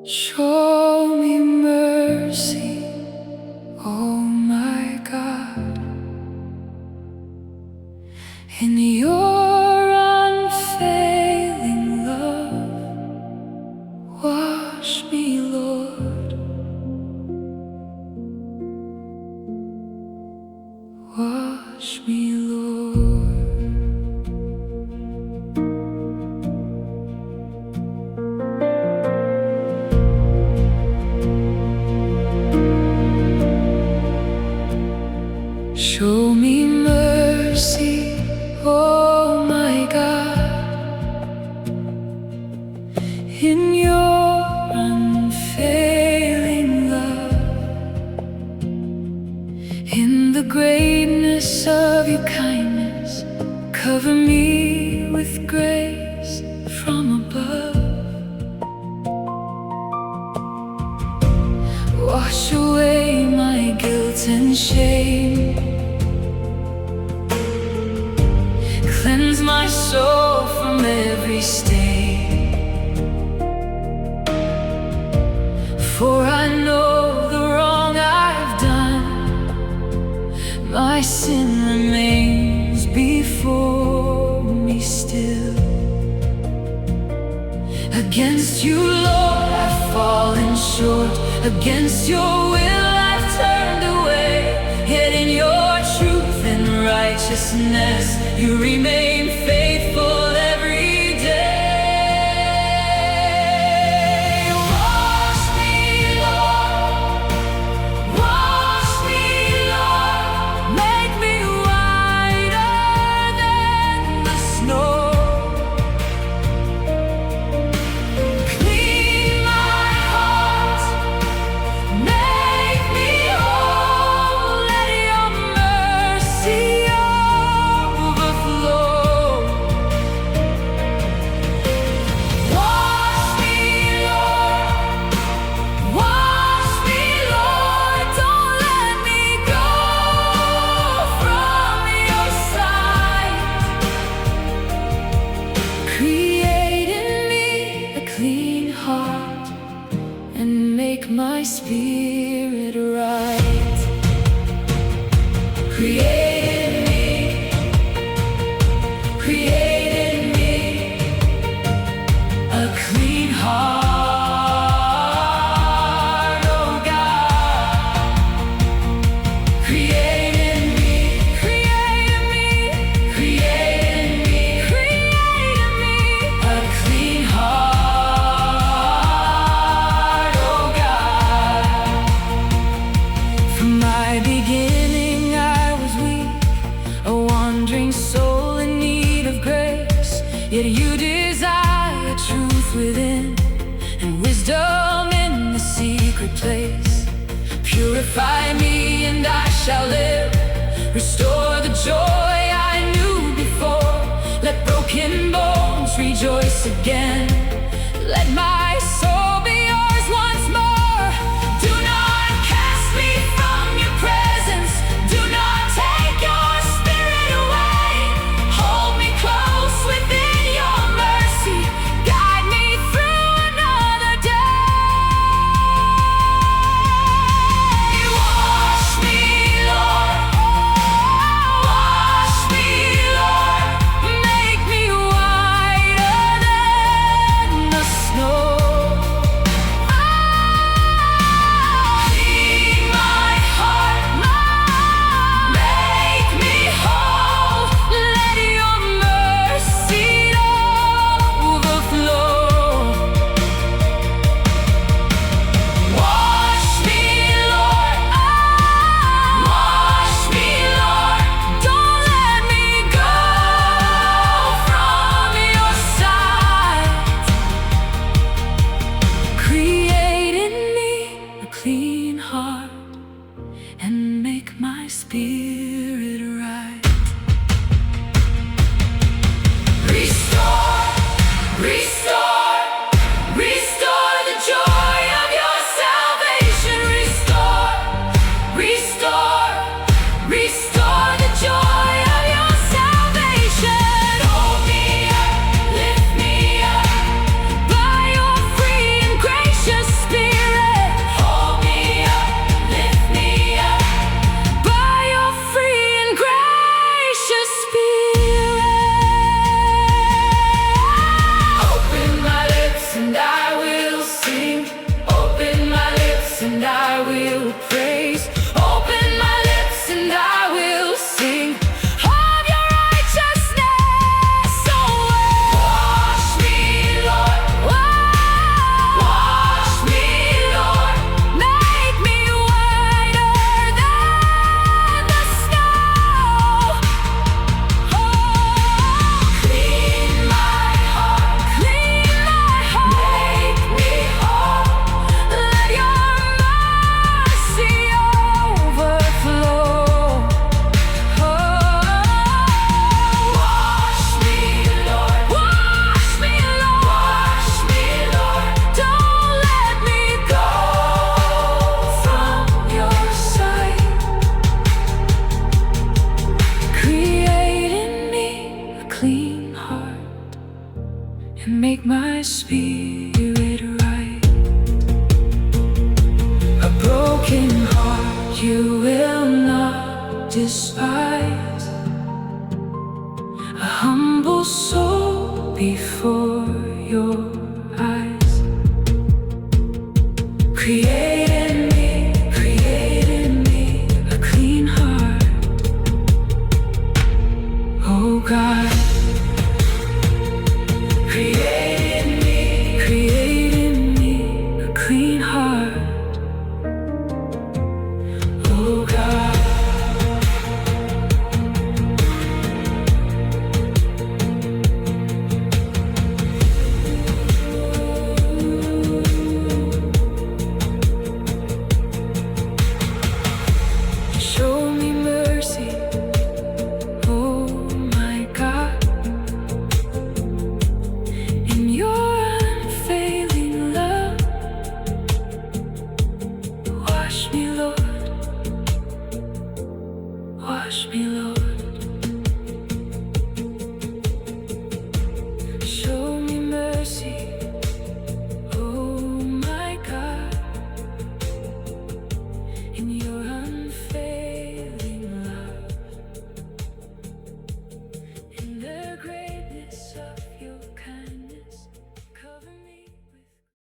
Show me mercy, oh my God, in your unfailing love. Wash me, Lord, wash me, Lord. Show me mercy, oh my God, in your unfailing love, in the greatness of your kindness. Cover me with grace from above. Wash away my guilt and shame. Cleanse my soul from every stain. For I know the wrong I've done, my sin remains before me still. Against you, Lord, I've fallen short. Against your will I've turned away. Yet in your truth and righteousness you remain faithful every day. Wash me, Lord, wash me, Lord. Make me whiter than the snow. Clean my heart, make me whole. Let your mercy overflow. Wash me, Lord, wash me, Lord. Don't let me go from your sight. Create in me a clean heart and make my spirit right. Create in me a clean heart, oh God. Create in me a clean heart, oh God. From my beginning I was weak, a wandering soul in need of grace. Yet you desire truth within and wisdom in the secret place. Purify me and I shall live. Restore the joy I knew before. Let broken bones rejoice again. Let my soul be yours once more. Do not cast me from your presence. Do not take your spirit away. Hold me close within your mercy. Guide me through another day. Wash me, Lord, wash me, Lord. Make me whiter than You will not despise a humble soul before your eyes. Create